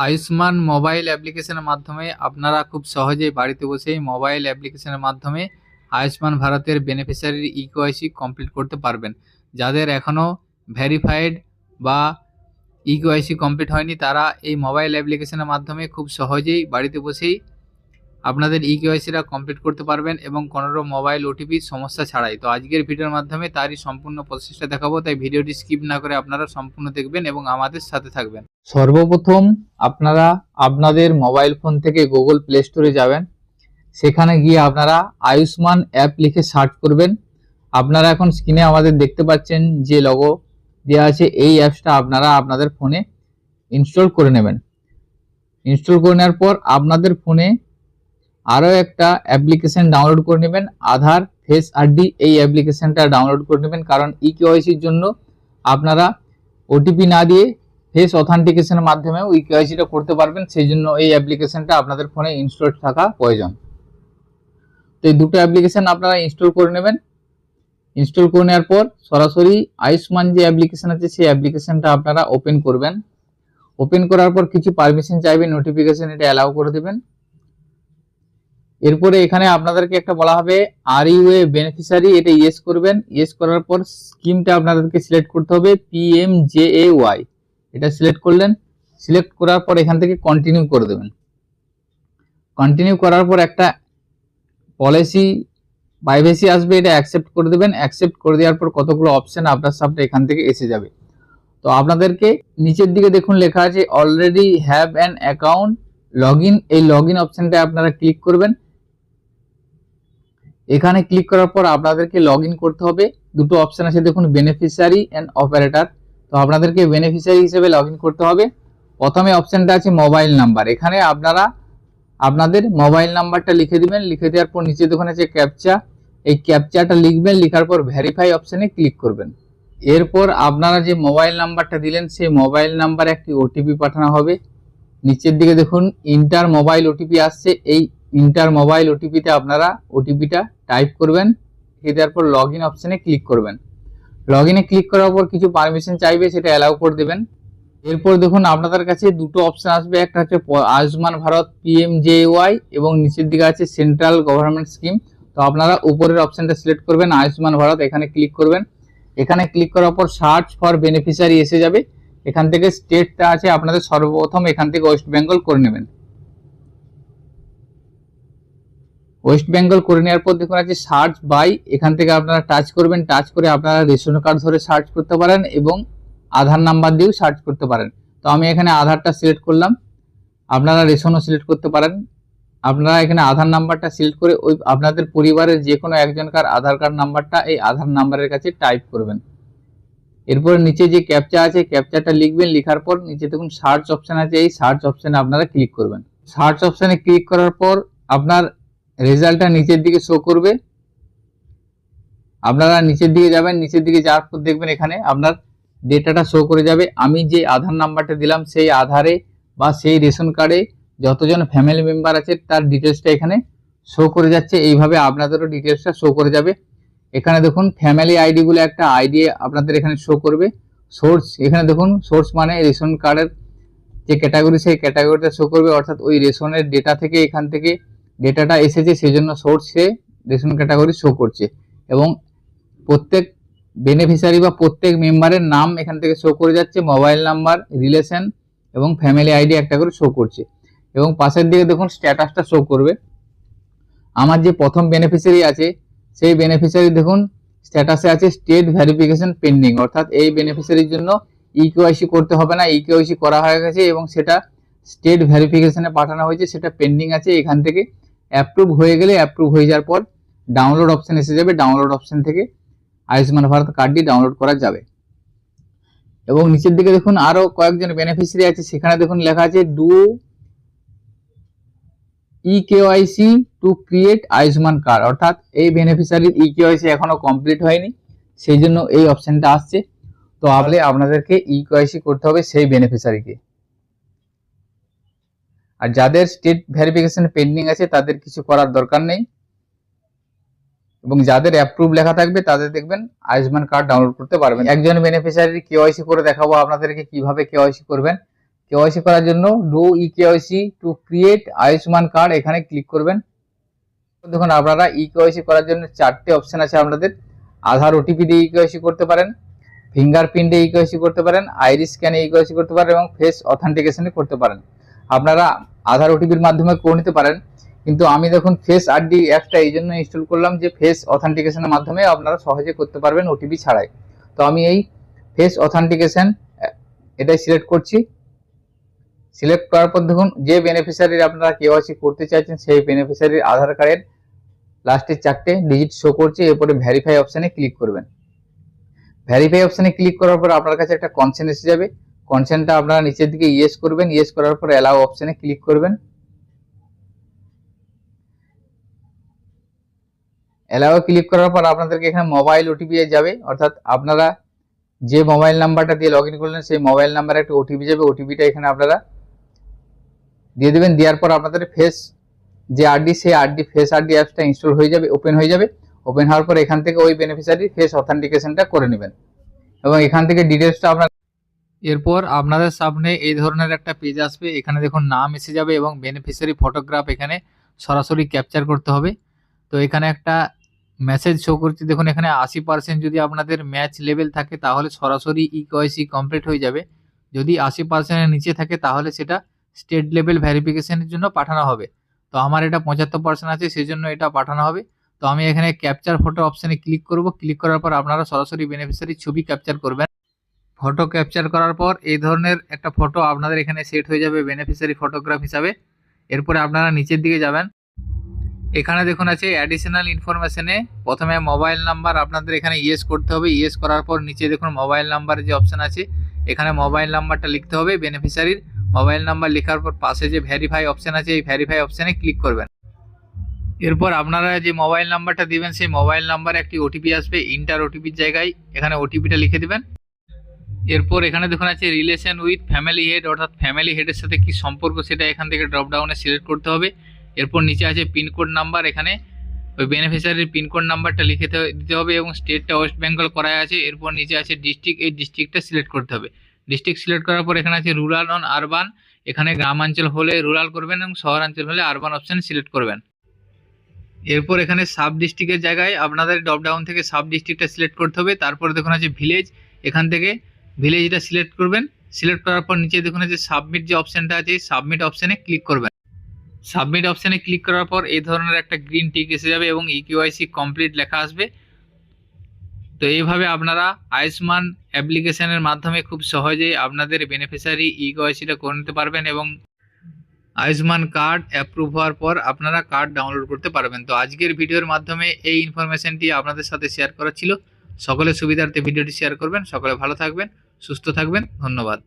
Ayushman mobile অ্যাপ্লিকেশনের মাধ্যমে আপনারা খুব সহজেই বাড়িতে বসেই মোবাইল অ্যাপ্লিকেশনের মাধ্যমে আয়ুষ্মান ভারতের বেনিফিশিয়ারির ইকেওয়াইসি কমপ্লিট করতে পারবেন। যাদের এখনও ভেরিফাইড বা ইকেওয়াইসি কমপ্লিট হয়নি তারা এই মোবাইল অ্যাপ্লিকেশনের মাধ্যমে খুব সহজেই বাড়িতে বসেই আপনাদের ইকেওয়াইসিটা কমপ্লিট করতে পারবেন এবং কোনো মোবাইল ওটিপি সমস্যা ছাড়াই। তো আজকের ভিডিওর মাধ্যমে তারই সম্পূর্ণ প্রসেসটা দেখাবো, তাই ভিডিওটি স্কিপ না করে আপনারা সম্পূর্ণ দেখবেন এবং আমাদের সাথে থাকবেন। সর্বপ্রথম আপনারা আপনাদের মোবাইল ফোন থেকে গুগল প্লে স্টোরে যাবেন। সেখানে গিয়ে আপনারা আয়ুষ্মান অ্যাপ লিখে সার্চ করবেন। আপনারা এখন স্ক্রিনে আমাদের দেখতে পাচ্ছেন যে লোগো দেওয়া আছে, এই অ্যাপসটা আপনারা আপনাদের ফোনে ইনস্টল করে নেবেন। ইনস্টল করে নেওয়ার পর আপনাদের ফোনে আরও একটা অ্যাপ্লিকেশন ডাউনলোড করে নেবেন, আধার ফেস আইডি। এই অ্যাপ্লিকেশনটা ডাউনলোড করে নেবেন, কারণ ইকেওয়াইসির জন্য আপনারা ওটিপি না দিয়ে ফেস অথেন্টিকেশনের মাধ্যমেও ইকেওয়াইসিটা করতে পারবেন। সেই জন্য এই অ্যাপ্লিকেশনটা আপনাদের ফোনে ইনস্টল থাকা প্রয়োজন। তো এই দুটো অ্যাপ্লিকেশন আপনারা ইনস্টল করে নেবেন। ইনস্টল করে নেওয়ার পর সরাসরি আয়ুষ্মান যে অ্যাপ্লিকেশন আছে সেই অ্যাপ্লিকেশনটা আপনারা ওপেন করবেন। ওপেন করার পর কিছু পারমিশন চাইবে, নোটিফিকেশন এটা অ্যালাউ করে দেবেন। এরপরে এখানে আপনাদেরকে একটা বলা হবে আর ইউ এ বেনিফিশিয়ারি, এটা ইয়েস করবেন। ইয়েস করার পর স্কিমটা আপনাদেরকে সিলেক্ট করতে হবে PMJAY, এটা সিলেক্ট করলেন। সিলেক্ট করার পর এখান থেকে কন্টিনিউ করে দেবেন। কন্টিনিউ করার পর একটা পলিসি প্রাইভেসি আসবে, এটা অ্যাকসেপ্ট করে দেবেন। অ্যাকসেপ্ট করে দেওয়ার পর কতগুলো অপশন আপনার সামনে এখান থেকে এসে যাবে। তো আপনাদেরকে নিচের দিকে দেখুন লেখা আছে already have an account login, এই লগইন অপশনটা আপনারা ক্লিক করবেন। এখানে ক্লিক করার পর আপনাদেরকে লগইন করতে হবে। দুটো অপশন আছে দেখুন, বেনিফিশিয়ারি এন্ড অপারেটর। তো আপনাদেরকে বেনিফিশিয়ারি হিসেবে লগইন করতে হবে। প্রথমে অপশনটা আছে মোবাইল নাম্বার, এখানে আপনারা আপনাদের মোবাইল নাম্বারটা লিখে দিবেন। লিখে দেওয়ার পর নিচে দেখুন আছে ক্যাপচা, এই ক্যাপচাটা লিখবেন। লিখার পর ভেরিফাই অপশনে ক্লিক করবেন। এরপর আপনারা যে মোবাইল নাম্বারটা দিলেন সেই মোবাইল নাম্বারে একটি ওটিপি পাঠানো হবে। নিচের দিকে দেখুন ইন্টার মোবাইল ওটিপি আসছে, এই ইন্টার মোবাইল ওটিপিতে আপনারা ওটিপিটা টাইপ করবেন। তারপর লগ ইন অপশনে ক্লিক করবেন। লগ ইনে ক্লিক করার পর কিছু পারমিশন চাইবে, সেটা অ্যালাউ করে দেবেন। এরপর দেখুন আপনাদের কাছে দুটো অপশন আসবে, একটা হচ্ছে আয়ুষ্মান ভারত PMJAY এবং নিচের দিকে আছে সেন্ট্রাল গভর্নমেন্ট স্কিম। তো আপনারা উপরের অপশনটা সিলেক্ট করবেন আয়ুষ্মান ভারত, এখানে ক্লিক করবেন। এখানে ক্লিক করার পর সার্চ ফর বেনিফিশিয়ারি এসে যাবে। এখান থেকে স্টেটটা আছে আপনাদের সর্বপ্রথম এখান থেকে ওয়েস্ট বেঙ্গল করে নেবেন। ওয়েস্ট বেঙ্গল করে নেওয়ার পর দেখুন আছে সার্চ বাই, এখান থেকে আপনারা টাচ করবেন। টাচ করে আপনারা রেশন কার্ড ধরে সার্চ করতে পারেন এবং আধার নাম্বার দিয়েও সার্চ করতে পারেন। তো আমি এখানে আধারটা সিলেক্ট করলাম, আপনারা রেশনও সিলেক্ট করতে পারেন। আপনারা এখানে আধার নাম্বারটা সিলেক্ট করে ওই আপনাদের পরিবারের যে কোনো একজনকার আধার কার্ড নাম্বারটা এই আধার নাম্বারের কাছে টাইপ করবেন। এরপর নিচে যে ক্যাপচা আছে ক্যাপচাটা লিখবেন। লিখার পর নিচে দেখুন সার্চ অপশন আছে, এই সার্চ অপশনে আপনারা ক্লিক করবেন। সার্চ অপশনে ক্লিক করার পর আপনার রেজাল্টটা নিচের দিকে শো করবে। আপনারা নিচের দিকে যাবেন, নিচের দিকে যাওয়ার পর দেখবেন এখানে আপনার ডেটাটা শো করে যাবে। আমি যে আধার নাম্বারটা দিলাম সেই আধারে বা সেই রেশন কার্ডে যতজন ফ্যামিলি মেম্বার আছে তার ডিটেলসটা এখানে শো করে যাচ্ছে। এইভাবে আপনাদেরও ডিটেলসটা শো করে যাবে। এখানে দেখুন ফ্যামিলি আইডি বলে একটা আইডি আপনাদের এখানে শো করবে। সোর্স, এখানে দেখুন সোর্স মানে রেশন কার্ডের যে ক্যাটাগরি সেই ক্যাটাগরিটা শো করবে, অর্থাৎ ওই রেশনের ডেটা থেকে এখান থেকে ডেটাটা এসেছে, সেই জন্য সোর্সে রেশন ক্যাটাগরি শো করছে। এবং প্রত্যেক বেনিফিশিয়ারি বা প্রত্যেক মেম্বারের নাম এখান থেকে শো করে যাচ্ছে, মোবাইল নাম্বার, রিলেশন এবং ফ্যামিলি আইডি একটা করে শো করছে। এবং পাশের দিকে দেখুন স্ট্যাটাসটা শো করবে। আমার যে প্রথম বেনিফিশিয়ারি আছে সেই বেনিফিশিয়ারি দেখুন স্ট্যাটাসে আছে স্টেট ভেরিফিকেশন পেন্ডিং, অর্থাৎ এই বেনিফিশিয়ারির জন্য ইকেওয়াইসি করতে হবে না, ইকেওয়াইসি করা হয়ে গেছে এবং সেটা স্টেট ভেরিফিকেশনে পাঠানো হয়েছে, সেটা পেন্ডিং আছে। এখান থেকে অ্যাপ্রুভ হয়ে গেলে, অ্যাপ্রুভ হয়ে যাওয়ার পর ডাউনলোড অপশন এসে যাবে। ডাউনলোড অপশন থেকে আয়ুষ্মান ভারত কার্ডটি ডাউনলোড করা যাবে। এবং নিচের দিকে দেখুন আরো কয়েকজন বেনিফিশিয়ারি আছে, সেখানে দেখুন লেখা আছে do eKYC to create Ayushman card, অর্থাৎ এই বেনিফিশিয়ারির ইকেওয়াইসি এখনো কমপ্লিট হয়নি, সেই জন্য এই অপশনটা আসছে। তো আপনাদেরকে ইকেওয়াইসি করতে হবে সেই বেনিফিশিয়ারিকে। আর যাদের স্টেট ভেরিফিকেশন পেন্ডিং আছে তাদের কিছু করার দরকার নেই, এবং যাদের অ্যাপ্রুভ লেখা থাকবে তাদের দেখবেন আয়ুষ্মান কার্ড ডাউনলোড করতে পারবেন। একজন বেনিফিশিয়ারির কেওয়াইসি করে দেখাবো আপনাদেরকে কিভাবে কেওয়াইসি করবেন। কেওয়াইসি করার জন্য do e KYC to create Ayushman card এখানে ক্লিক করবেন। দেখুন আপনারা ই কেওয়াইসি করার জন্য 4টে অপশন আছে আপনাদের। আধার ওটিপি দিয়ে ই কেওয়াইসি করতে পারেন, ফিঙ্গারপ্রিন্টে ই কেওয়াইসি করতে পারেন, আইরিস স্ক্যানে ই কেওয়াইসি করতে পারেন এবং ফেস অথেন্টিকেশনে করতে পারেন। আপনারা আধার ওটিপির মাধ্যমে করে নিতে পারেন, কিন্তু আমি দেখুন ফেস আরডি অ্যাপটা এই জন্য ইনস্টল করলাম যে ফেস অথেন্টিকেশনের মাধ্যমে আপনারা সহজে করতে পারবেন ওটিপি ছাড়াই। তো আমি এই ফেস অথেন্টিকেশন এটাই সিলেক্ট করছি। সিলেক্ট করার পর দেখুন যে বেনিফিশিয়ারির আপনারা কেওয়াইসি করতে চাইছেন সেই বেনিফিশিয়ারির আধার কার্ডের লাস্টের 4টে ডিজিট শো করছে। এরপরে ভেরিফাই অপশনে ক্লিক করবেন। ভেরিফাই অপশনে ক্লিক করার পর আপনার কাছে একটা কনসেন্ট এসে যাবে। কনসেন্টটা আপনারা নিচের দিকে ইয়েস করবেন। ইয়েস করার পর অ্যালাউ অপশনে ক্লিক করবেন। অ্যালাউ ক্লিক করার পর আপনাদেরকে এখানে মোবাইল ওটিপি যাবে, অর্থাৎ আপনারা যে মোবাইল নাম্বারটা দিয়ে লগ ইন করলেন সেই মোবাইল নাম্বারে একটা ওটিপি যাবে। ওটিপিটা এখানে আপনারা দিয়ে দেবেন। দেওয়ার পর আপনাদের ফেস যে আরডি সেই আরডি ফেস আরডি অ্যাপসটা ইনস্টল হয়ে যাবে, ওপেন হয়ে যাবে। ওপেন হওয়ার পর এখান থেকে ওই বেনিফিশিয়ারির ফেস অথেন্টিকেশনটা করে নেবেন এবং এখান থেকে ডিটেলসটা আপনার। এরপর আপনাদের সামনে এই ধরনের একটা পেজ আসবে। এখানে দেখুন নাম এসে যাবে এবং বেনিফিশিয়ারি ফটোগ্রাফ এখানে সরাসরি ক্যাপচার করতে হবে। তো এখানে একটা মেসেজ শো করছে, দেখুন এখানে 80% যদি আপনাদের ম্যাচ লেভেল থাকে তাহলে সরাসরি ই কেওয়াইসি কমপ্লিট হয়ে যাবে। যদি 80%-এর নিচে থাকে তাহলে সেটা স্টেট লেভেল ভেরিফিকেশনের জন্য পাঠানো হবে। তো আমার এটা 75% আছে, সেই জন্য এটা পাঠানো হবে। তো আমি এখানে ক্যাপচার ফটো অপশানে ক্লিক করব। ক্লিক করার পর আপনারা সরাসরি বেনিফিশিয়ারির ছবি ক্যাপচার করবেন। ফটো ক্যাপচার করার পর এই ধরনের একটা ফটো আপনাদের এখানে সেট হয়ে যাবে বেনিফিশিয়ারি ফটোগ্রাফ হিসাবে। এরপরে আপনারা নিচের দিকে যাবেন। এখানে দেখুন আছে অ্যাডিশনাল ইনফরমেশনে প্রথমে মোবাইল নাম্বার আপনাদের এখানে ইয়েস করতে হবে। ইয়েস করার পর নিচে দেখুন মোবাইল নাম্বার যে অপশান আছে এখানে মোবাইল নাম্বারটা লিখতে হবে। বেনিফিশিয়ারির মোবাইল নাম্বার লেখার পর পাশে যে ভেরিফাই অপশান আছে এই ভেরিফাই অপশানে ক্লিক করবেন। এরপর আপনারা যে মোবাইল নাম্বারটা দিবেন সেই মোবাইল নাম্বারে একটি ওটিপি আসবে। ইন্টার ওটিপির জায়গায় এখানে ওটিপিটা লিখে দিবেন। এরপর এখানে দেখুন আছে রিলেশন উইথ ফ্যামিলি হেড, অর্থাৎ ফ্যামিলি হেডের সাথে কি সম্পর্ক সেটা এখান থেকে ড্রপ ডাউনে সিলেক্ট করতে হবে। এরপর নিচে আছে পিনকোড নাম্বার, এখানে ওই বেনিফিশিয়ারির পিনকোড নাম্বারটা লিখে দিতে হবে এবং স্টেটটা ওয়েস্ট বেঙ্গল করা আছে। এরপর নিচে আছে ডিস্ট্রিক্ট, এই ডিস্ট্রিক্টটা সিলেক্ট করতে হবে। ডিস্ট্রিক্ট সিলেক্ট করার পর এখানে আছে রুরাল অন আরবান, এখানে গ্রামাঞ্চল হলে রুরাল করবেন এবং শহরাঞ্চল হলে আরবান অপশান সিলেক্ট করবেন। এরপর এখানে সাব ডিস্ট্রিক্টের জায়গায় আপনাদের ড্রপ ডাউন থেকে সাব ডিস্ট্রিক্টটা সিলেক্ট করতে হবে। তারপরে দেখুন আছে ভিলেজ, এখান থেকে ভিলেজটা সিলেক্ট করবেন। সিলেক্ট করার পর নিচে দেখুন যে সাবমিট যে অপশানটা আছে সাবমিট অপশানে ক্লিক করবেন। সাবমিট অপশানে ক্লিক করার পর এই ধরনের একটা গ্রিন টিক এসে যাবে এবং ই কেওয়াইসি কমপ্লিট লেখা আসবে। তো এইভাবে আপনারা আয়ুষ্মান অ্যাপ্লিকেশনের মাধ্যমে খুব সহজেই আপনাদের বেনিফিশিয়ারি ই কেওয়াইসিটা করে নিতে পারবেন এবং আয়ুষ্মান কার্ড অ্যাপ্রুভ হওয়ার পর আপনারা কার্ড ডাউনলোড করতে পারবেন। তো আজকের ভিডিওর মাধ্যমে এই ইনফরমেশনটি আপনাদের সাথে শেয়ার করা ছিল। সকলের সুবিধার্থে ভিডিওটি শেয়ার করবেন। সকলে ভালো থাকবেন, সুস্থ থাকবেন। ধন্যবাদ।